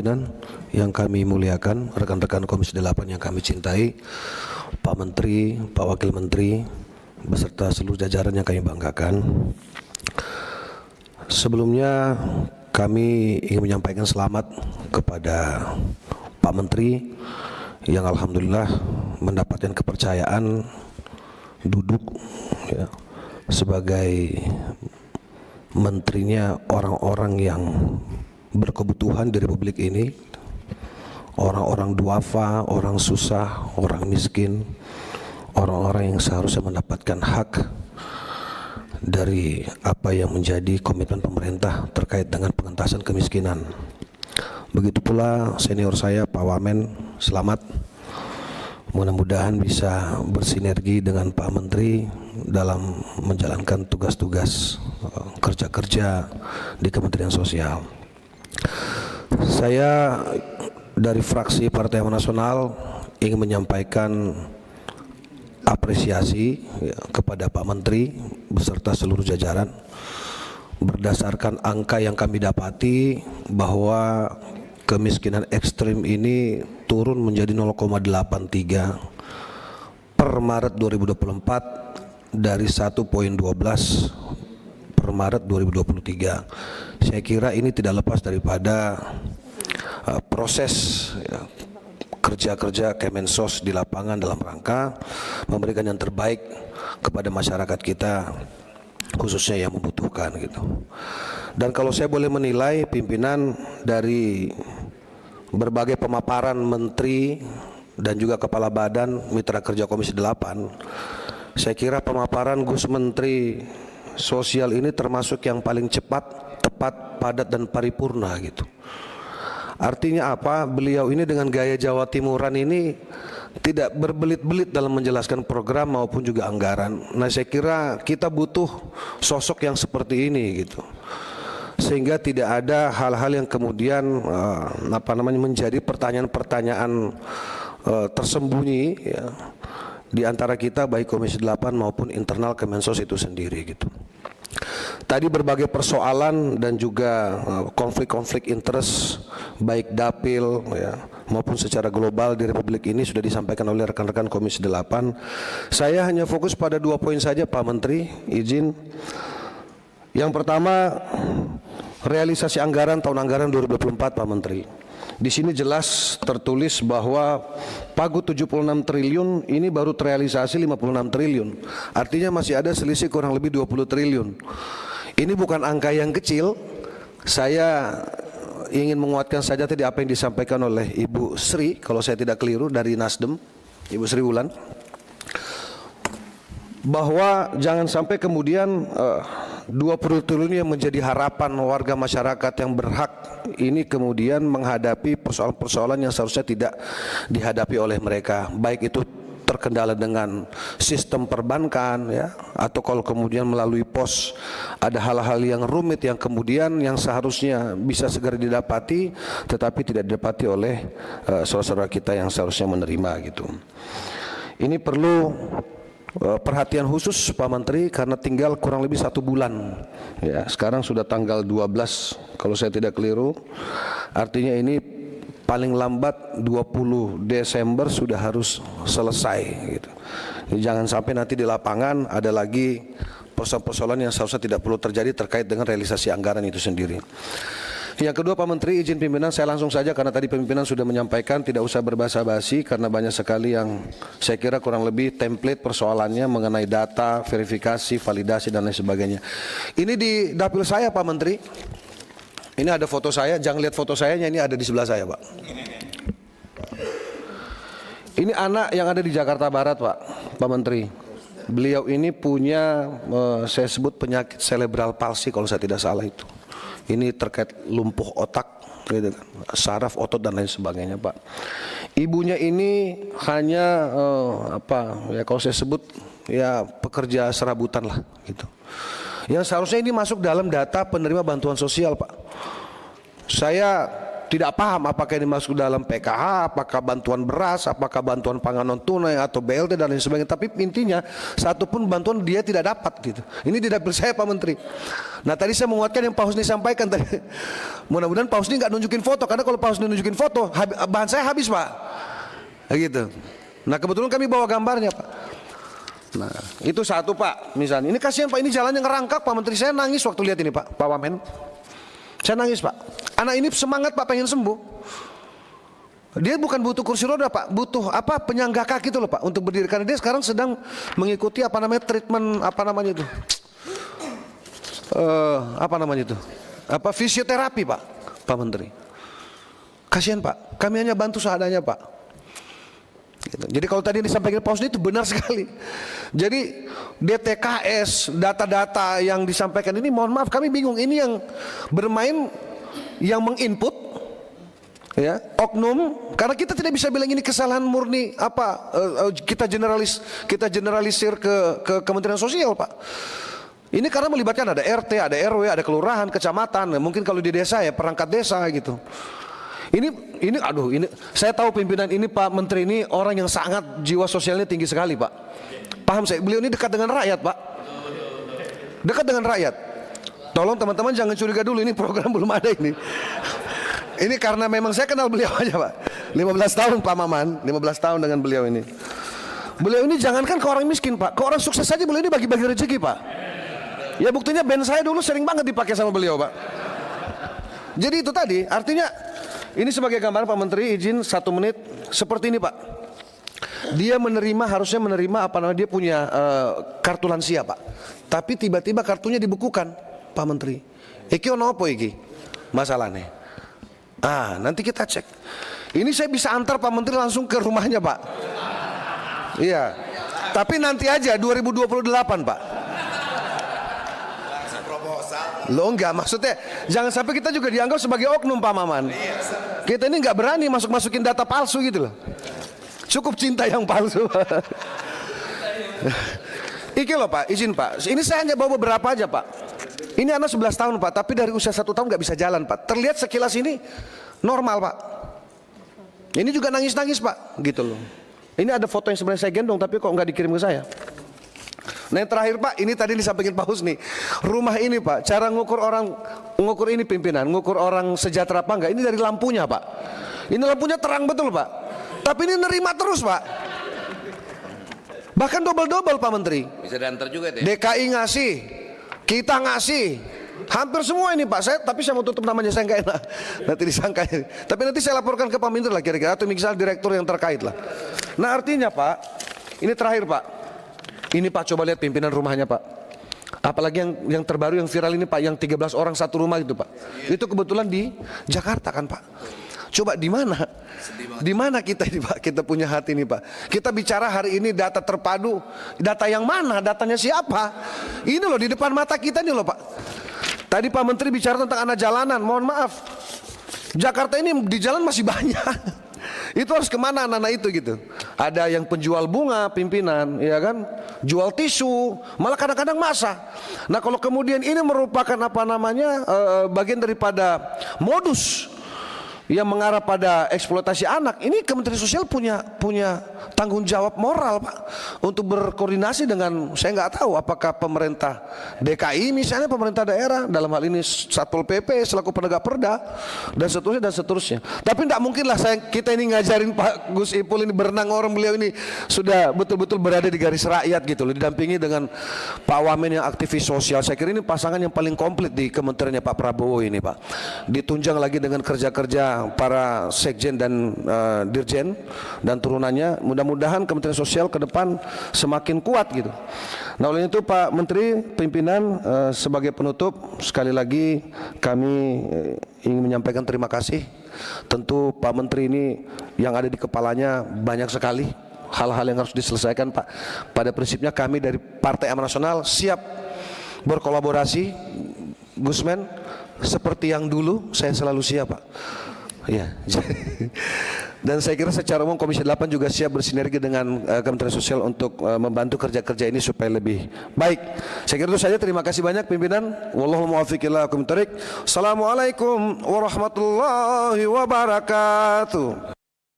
pimpinan yang kami muliakan, rekan-rekan Komisi 8 yang kami cintai, Pak Menteri, Pak Wakil Menteri, beserta seluruh jajaran yang kami banggakan. Sebelumnya kami ingin menyampaikan selamat kepada Pak Menteri yang alhamdulillah mendapatkan kepercayaan duduk ya, sebagai menterinya orang-orang yang berkebutuhan di Republik ini, orang-orang duafa, orang susah, orang miskin, orang-orang yang seharusnya mendapatkan hak dari apa yang menjadi komitmen pemerintah terkait dengan pengentasan kemiskinan. Begitu pula senior saya Pak Wamen, selamat. Mudah-mudahan bisa bersinergi dengan Pak Menteri dalam menjalankan tugas-tugas kerja-kerja di Kementerian Sosial. Saya dari fraksi Partai Amanat Nasional ingin menyampaikan apresiasi ya, kepada Pak Menteri beserta seluruh jajaran berdasarkan angka yang kami dapati bahwa kemiskinan ekstrim ini turun menjadi 0,83 per Maret 2024 dari 1,12 per Maret 2023. Saya kira ini tidak lepas daripada proses ya, kerja-kerja Kemensos di lapangan dalam rangka memberikan yang terbaik kepada masyarakat kita, khususnya yang membutuhkan gitu. Dan kalau saya boleh menilai pimpinan dari berbagai pemaparan menteri dan juga kepala badan mitra kerja Komisi 8, saya kira pemaparan Gus Menteri Sosial ini termasuk yang paling cepat, tepat, padat dan paripurna gitu. Artinya apa? Beliau ini dengan gaya Jawa Timuran ini tidak berbelit-belit dalam menjelaskan program maupun juga anggaran. Nah, saya kira kita butuh sosok yang seperti ini gitu. Sehingga tidak ada hal-hal yang kemudian menjadi pertanyaan-pertanyaan tersembunyi ya, di antara kita baik Komisi 8 maupun internal Kemensos itu sendiri gitu. Tadi berbagai persoalan dan juga konflik-konflik interest baik dapil ya, maupun secara global di Republik ini sudah disampaikan oleh rekan-rekan Komisi 8. Saya hanya fokus pada 2 poin saja Pak Menteri, izin. Yang pertama, realisasi anggaran tahun anggaran 2024 Pak Menteri. Di sini jelas tertulis bahwa pagu 76 triliun ini baru terrealisasi 56 triliun. Artinya masih ada selisih kurang lebih 20 triliun. Ini bukan angka yang kecil. Saya ingin menguatkan saja tadi apa yang disampaikan oleh Ibu Sri, kalau saya tidak keliru dari Nasdem, Ibu Sri Wulan, bahwa jangan sampai kemudian 20 triliun yang menjadi harapan warga masyarakat yang berhak ini kemudian menghadapi persoalan-persoalan yang seharusnya tidak dihadapi oleh mereka, baik itu terkendala dengan sistem perbankan ya, atau kalau kemudian melalui pos ada hal-hal yang rumit yang kemudian yang seharusnya bisa segera didapati tetapi tidak didapati oleh saudara-saudara kita yang seharusnya menerima gitu. Ini perlu perhatian khusus Pak Menteri karena tinggal kurang lebih 1 bulan ya, sekarang sudah tanggal 12 kalau saya tidak keliru, artinya ini paling lambat 20 Desember sudah harus selesai gitu. Jadi jangan sampai nanti di lapangan ada lagi persoalan-persoalan yang seharusnya tidak perlu terjadi terkait dengan realisasi anggaran itu sendiri. Yang kedua Pak Menteri, izin pimpinan saya langsung saja karena tadi pimpinan sudah menyampaikan tidak usah berbasa-basi karena banyak sekali yang saya kira kurang lebih template persoalannya mengenai data, verifikasi, validasi dan lain sebagainya. Ini di dapil saya Pak Menteri. Ini ada foto saya, jangan lihat foto saya, ini ada di sebelah saya Pak. Ini anak yang ada di Jakarta Barat Pak Menteri. Beliau ini punya saya sebut penyakit cerebral palsy kalau saya tidak salah itu. Ini terkait lumpuh otak, gitu kan, saraf, otot dan lain sebagainya Pak. Ibunya ini hanya kalau saya sebut ya pekerja serabutan lah gitu. Yang seharusnya ini masuk dalam data penerima bantuan sosial Pak. Saya tidak paham apakah ini masuk dalam PKH, apakah bantuan beras, apakah bantuan pangan non tunai atau BLT dan lain sebagainya. Tapi intinya satu pun bantuan dia tidak dapat gitu. Ini di dapil saya Pak Menteri. Nah tadi saya menguatkan yang Pak Husni sampaikan tadi. Mudah-mudahan Pak Husni nggak nunjukin foto, karena kalau Pak Husni nunjukin foto bahan saya habis Pak. Gitu. Nah kebetulan kami bawa gambarnya Pak. Nah itu satu Pak, misalnya ini kasihan Pak, ini jalannya ngerangkak Pak Menteri. Saya nangis waktu lihat ini Pak Wamen. Saya nangis Pak. Anak ini semangat Pak, pengen sembuh. Dia bukan butuh kursi roda Pak, butuh apa, penyangga kaki itu loh Pak untuk berdiri, karena dia sekarang sedang mengikuti apa namanya treatment, apa namanya itu, fisioterapi Pak Menteri. Kasihan Pak, kami hanya bantu seadanya Pak. Gitu. Jadi kalau tadi disampaikan Pak Husni itu benar sekali. Jadi DTKS, data-data yang disampaikan ini, mohon maaf kami bingung. Ini yang bermain, yang menginput, ya, oknum. Karena kita tidak bisa bilang ini kesalahan murni apa, kita generalisir ke Kementerian Sosial Pak. Ini karena melibatkan ada RT, ada RW, ada kelurahan, kecamatan. Mungkin kalau di desa ya perangkat desa gitu. Ini saya tahu pimpinan ini Pak Menteri ini orang yang sangat jiwa sosialnya tinggi sekali Pak. Paham saya, beliau ini dekat dengan rakyat Pak. Dekat dengan rakyat. Tolong teman-teman jangan curiga dulu, ini program belum ada ini. Ini karena memang saya kenal beliau aja Pak. 15 tahun Pak Maman, 15 tahun dengan beliau ini. Beliau ini jangankan ke orang miskin Pak, ke orang sukses saja beliau ini bagi-bagi rezeki Pak. Ya buktinya band saya dulu sering banget dipakai sama beliau Pak. Jadi itu tadi, artinya ini sebagai gambaran Pak Menteri, izin 1 menit seperti ini Pak. Dia harusnya menerima apa namanya, dia punya kartu lansia Pak. Tapi tiba-tiba kartunya dibekukan Pak Menteri. Iki ono apa iki? Masalahnya. Nanti kita cek. Ini saya bisa antar Pak Menteri langsung ke rumahnya Pak. Iya. Tapi nanti aja 2028 Pak. Lo enggak, maksudnya jangan sampai kita juga dianggap sebagai oknum Pak Maman. Kita ini nggak berani masukin data palsu gitu loh. Cukup cinta yang palsu. Iki loh Pak, izin Pak. Ini saya hanya bawa beberapa aja Pak. Ini anak 11 tahun Pak, tapi dari usia 1 tahun nggak bisa jalan Pak. Terlihat sekilas ini normal Pak. Ini juga nangis-nangis Pak, gitu loh. Ini ada foto yang sebenarnya saya gendong, tapi kok nggak dikirim ke saya. Nah yang terakhir Pak, ini tadi disampaikan Pak Husni. Rumah ini Pak, cara ngukur ini pimpinan, ngukur orang sejahtera apa enggak, ini dari lampunya Pak. Ini lampunya terang betul Pak. Tapi ini nerima terus Pak. Bahkan double-double Pak Menteri. Bisa diantar juga deh. DKI ngasih, kita ngasih. Hampir semua ini Pak, tapi saya mau tutup namanya, saya nggak enak nanti disangka. Tapi nanti saya laporkan ke Pak Menteri lah kira-kira, atau misalnya direktur yang terkait lah. Nah artinya Pak, ini terakhir Pak. Ini Pak, coba lihat pimpinan rumahnya Pak. Apalagi yang terbaru yang viral ini Pak, yang 13 orang satu rumah itu Pak. Itu kebetulan di Jakarta kan Pak. Coba di mana? Di mana kita ini Pak? Kita punya hati ini Pak. Kita bicara hari ini data terpadu. Data yang mana? Datanya siapa? Ini loh di depan mata kita nih loh Pak. Tadi Pak Menteri bicara tentang anak jalanan. Mohon maaf, Jakarta ini di jalan masih banyak. Itu harus kemana anak-anak itu gitu. Ada yang penjual bunga pimpinan, ya kan, jual tisu, malah kadang-kadang masak. Nah kalau kemudian ini merupakan apa namanya, bagian daripada modus yang mengarah pada eksploitasi anak, ini Kementerian Sosial punya tanggung jawab moral Pak untuk berkoordinasi dengan, saya nggak tahu apakah pemerintah DKI misalnya, pemerintah daerah, dalam hal ini Satpol PP selaku penegak perda dan seterusnya. Tapi tidak mungkin lah kita ini ngajarin Pak Gus Ipul ini berenang, orang beliau ini sudah betul-betul berada di garis rakyat gitu loh, didampingi dengan Pak Wamen yang aktivis sosial. Saya kira ini pasangan yang paling komplit di kementeriannya Pak Prabowo ini Pak. Ditunjang lagi dengan kerja-kerja para sekjen dan dirjen dan turunannya. Mudah-mudahan Kementerian Sosial ke depan semakin kuat gitu. Nah oleh itu Pak Menteri, pimpinan, sebagai penutup sekali lagi kami ingin menyampaikan terima kasih. Tentu Pak Menteri ini yang ada di kepalanya banyak sekali hal-hal yang harus diselesaikan Pak. Pada prinsipnya kami dari Partai Amanat Nasional siap berkolaborasi, Gusmen, seperti yang dulu saya selalu siap Pak. Ya, Dan saya kira secara umum Komisi 8 juga siap bersinergi dengan Kementerian Sosial untuk membantu kerja-kerja ini supaya lebih baik. Saya kira itu saja. Terima kasih banyak pimpinan. Wallahu muwaffiq ila aqwamit thoriq. Assalamualaikum warahmatullahi wabarakatuh.